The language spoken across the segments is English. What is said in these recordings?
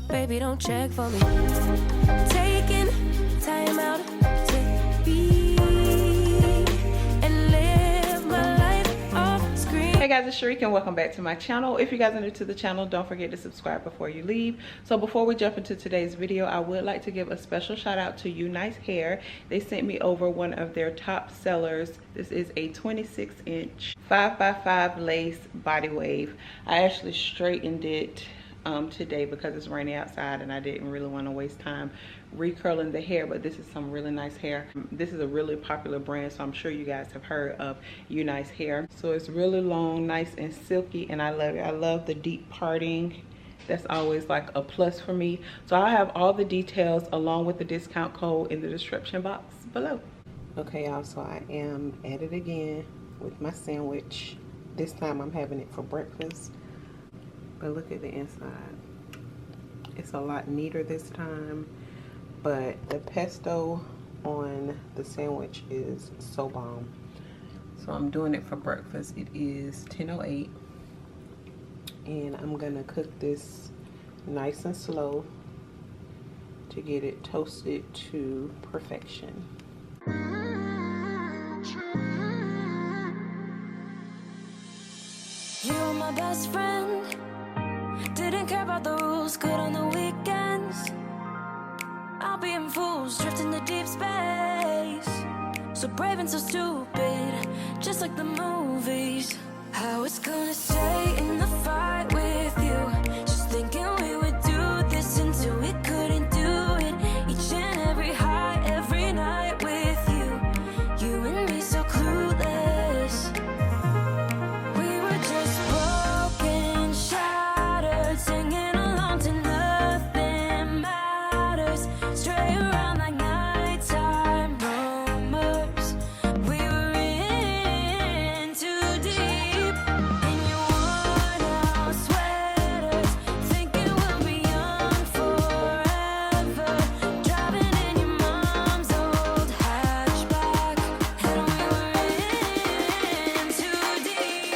Baby, don't check for me. Taking time out to be and live my life off screen. Hey guys, it's Sherika and welcome back to my channel. If you guys are new to the channel, don't forget to subscribe before you leave. So before we jump into today's video, I would like to give a special shout out to Unice Hair. They sent me over one of their top sellers. This is a 26-inch 5x5 lace body wave. I actually straightened it today because it's raining outside and I didn't really want to waste time recurling the hair, but this is some really nice hair. This is a really popular brand, so I'm sure you guys have heard of Unice Hair. So it's really long, nice and silky, and I love it. I love the deep parting. That's always like a plus for me. So I have all the details along with the discount code in the description box below. Okay y'all, so I am at it again with my sandwich. This time I'm having it for breakfast. But look at the inside. It's a lot neater this time, but the pesto on the sandwich is so bomb. So I'm doing it for breakfast. It is 10:08, and I'm gonna cook this nice and slow to get it toasted to perfection. You're my best friend. Didn't care about the rules, good on the weekends. I'll be in fools, drifting to deep space. So brave and so stupid, just like the movies. How it's gonna stay in the fight with you. Just thinking we would do this until we couldn't do it. Each and every high, every night with you. You and me so clueless. We were just broken, shattered, singing along to nothing matters. Stray around like nighttime rumors. We were in too deep. In your worn out sweaters, thinking we'll be young forever. Driving in your mom's old hatchback, and we were in too deep.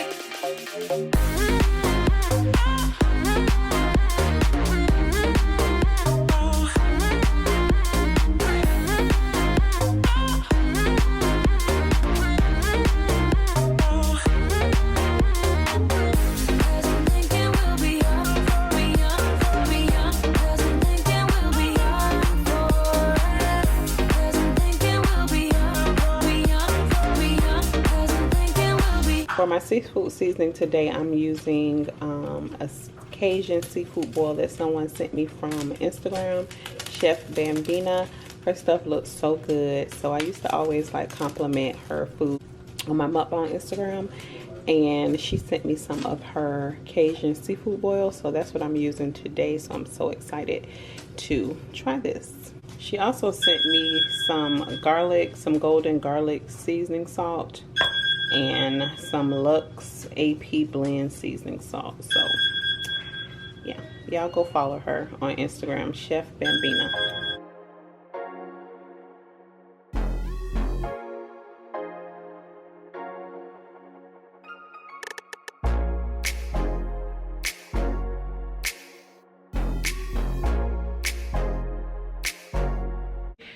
For my seafood seasoning today, I'm using a Cajun seafood boil that someone sent me from Instagram, Chef Bambina. Her stuff looks so good, so I used to always like compliment her food on my MUKBANG Instagram, and she sent me some of her Cajun seafood boil, so that's what I'm using today. So I'm so excited to try this. She also sent me some garlic, some golden garlic seasoning salt, and some Lux AP blend seasoning salt. So yeah, y'all go follow her on Instagram, Chef Bambina.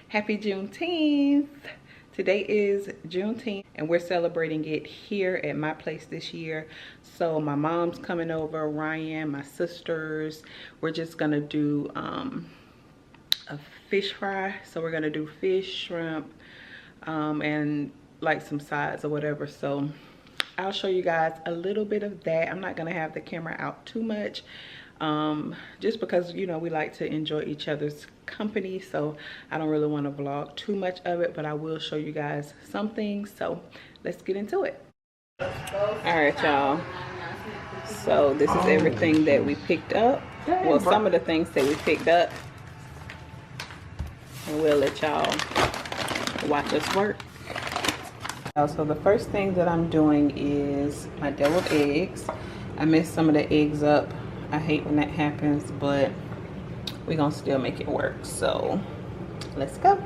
Happy Juneteenth. Today is Juneteenth and we're celebrating it here at my place this year. So my mom's coming over, Ryan, my sisters. We're just gonna do a fish fry. So we're gonna do fish, shrimp, and like some sides or whatever. So I'll show you guys a little bit of that. I'm not gonna have the camera out too much, just because, you know, we like to enjoy each other's company, so I don't really want to vlog too much of it, but I will show you guys some things. So let's get into it. All right, y'all, so this is everything that we picked up. Well, some of the things that we picked up, and we'll let y'all watch us work. So the first thing that I'm doing is my deviled eggs. I messed some of the eggs up. I hate when that happens, but we're gonna still make it work. So let's go.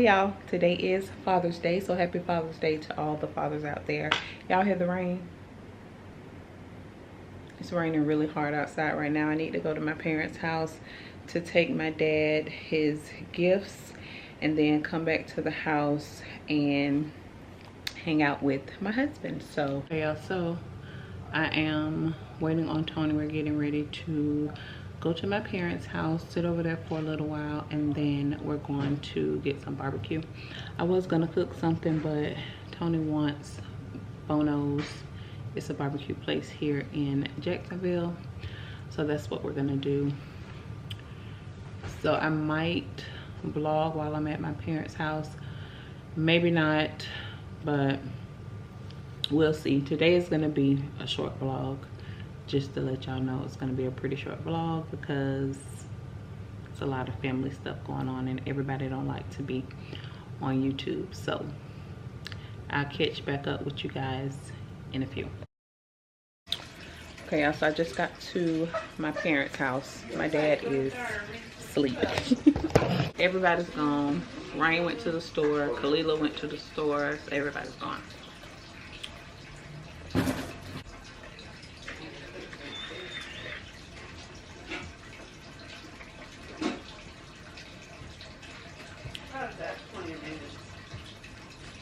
y'all, today is Father's Day, so happy Father's Day to all the fathers out there. Y'all hear the rain? It's raining really hard outside right now. I need to go to my parents' house to take my dad his gifts and then come back to the house and hang out with my husband. So yeah, so I am waiting on Tony. We're getting ready to go to my parents' house, sit over there for a little while, and then we're going to get some barbecue. I was gonna cook something, but Tony wants Bono's. It's a barbecue place here in Jacksonville, so that's what we're gonna do. So I might vlog while I'm at my parents' house, maybe not, but we'll see. Today is gonna be a short vlog, just to let y'all know. It's gonna be a pretty short vlog because it's a lot of family stuff going on and everybody don't like to be on YouTube. So I'll catch back up with you guys in a few. Okay, y'all, so I just got to my parents' house. My dad is asleep. Everybody's gone. Rain went to the store, Kalila went to the store, so everybody's gone.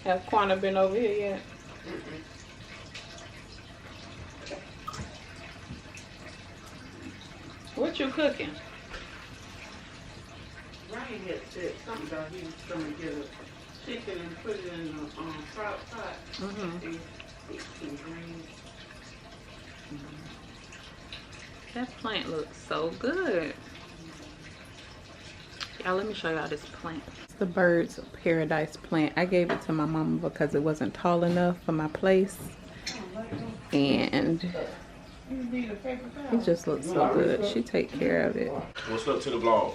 Has Quana been over here yet? What you cooking? Ryan had said something about he was going to get a chicken and put it in the crock pot. And eat some greens. That plant looks so good. Y'all, let me show y'all this plant. It's the Birds of Paradise plant. I gave it to my mama because it wasn't tall enough for my place. And it just looks so good. She take care of it. What's up to the vlog?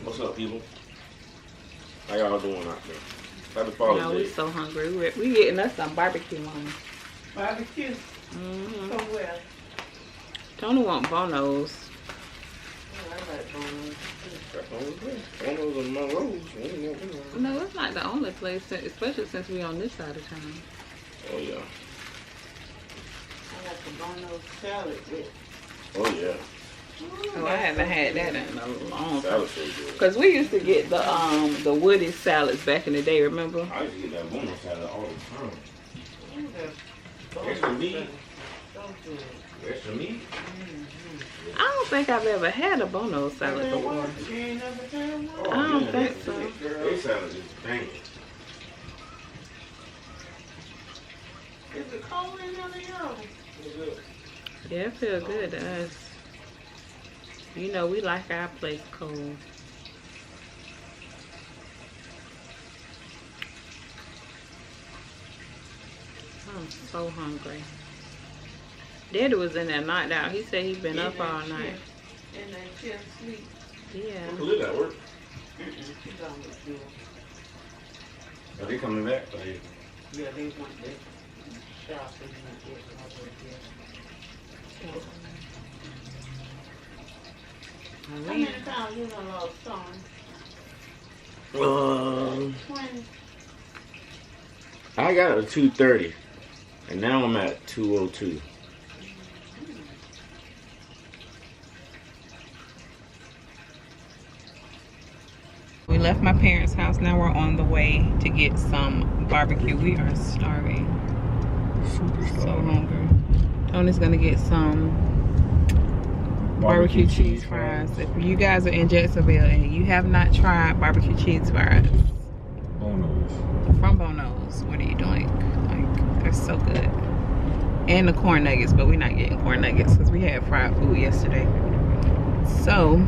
What's up, people? How y'all doing out there? Happy Father's Now Day. we so hungry. We getting us some barbecue on. Barbecue? From where? Tony want Bono's. I like bones. Bono's and Monroe's. No, it's not the only place, especially since we on this side of town. Oh, yeah. I like the Bono's salad with. Oh, yeah. Oh, I haven't had that in a long time. Salad's so good. Cause we used to get the woody salads back in the day. Remember? I used to get that Bono salad all the time. Bones Extra meat. so good. Extra meat. I don't think I've ever had a Bono salad before. You ain't never had one? Oh, I don't yeah, think so. Their salad is banging. Is it cold in there, y'all? Yeah, it feels good to us. You know, we like our place cold. I'm so hungry. Daddy was in there knocked out. He said he's been up all night. And they can't sleep. Yeah. Kalila at work. She's on the floor. Are they coming back? Or they... Yeah, they want that shopping and get over there. How many times you done lost Son? 20. I got a 230, and now I'm at 202. We left my parents' house. Now we're on the way to get some barbecue. We are starving. So hungry. Tony's gonna get some barbecue cheese fries. If you guys are in Jacksonville and you have not tried barbecue cheese fries from Bono's, what are you doing? Like, they're so good. And the corn nuggets, but we're not getting corn nuggets because we had fried food yesterday. So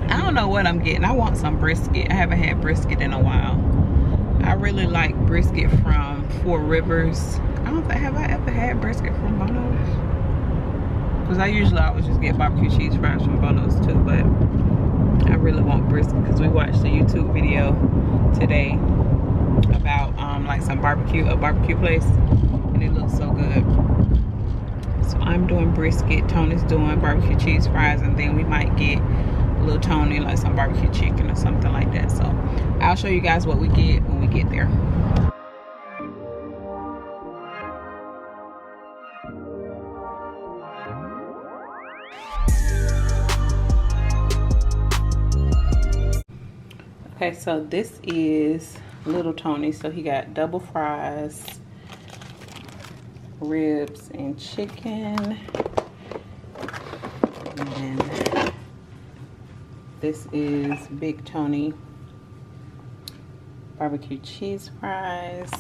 I don't know what I'm getting. I want some brisket. I haven't had brisket in a while. I really like brisket from Four Rivers. I don't think, have I ever had brisket from Bono's? Because I usually always just get barbecue cheese fries from Bono's too, but I really want brisket because we watched a YouTube video today about like a barbecue place, and it looks so good. So I'm doing brisket, Tony's doing barbecue cheese fries, and then we might get little Tony like some barbecue chicken or something like that. So I'll show you guys what we get when we get there. Okay, so this is little Tony. So he got double fries, ribs, and chicken. And then this is Big Tony, barbecue cheese fries.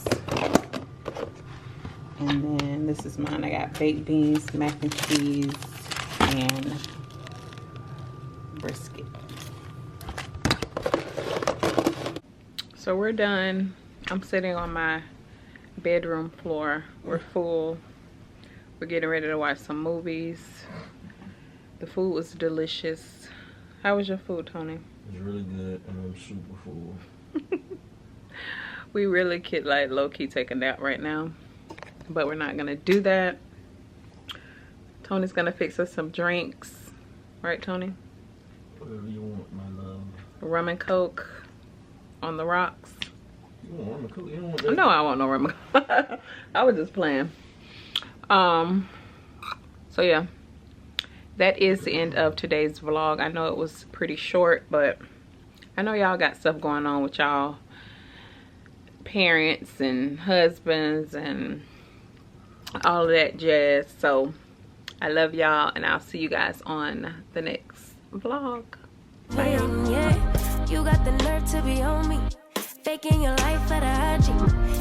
And then this is mine. I got baked beans, mac and cheese, and brisket. So we're done. I'm sitting on my bedroom floor. We're full. We're getting ready to watch some movies. The food was delicious. How was your food, Tony? It was really good, and I'm super full. We really could like low-key take a nap right now, but we're not gonna do that. Tony's gonna fix us some drinks. Right, Tony? Whatever you want, my love. Rum and Coke on the rocks. You want rum and Coke? You don't want that? No, I want no rum and Coke. I was just playing. So yeah, that is the end of today's vlog. I know it was pretty short, but I know y'all got stuff going on with y'all parents and husbands and all of that jazz. So I love y'all, and I'll see you guys on the next vlog. Bye. Yeah, you got the nerve to be on me, faking your life for the IG.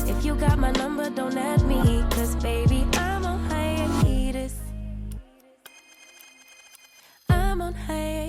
If you got my number, don't add me, cause baby, I'm on hiatus. I'm on hiatus.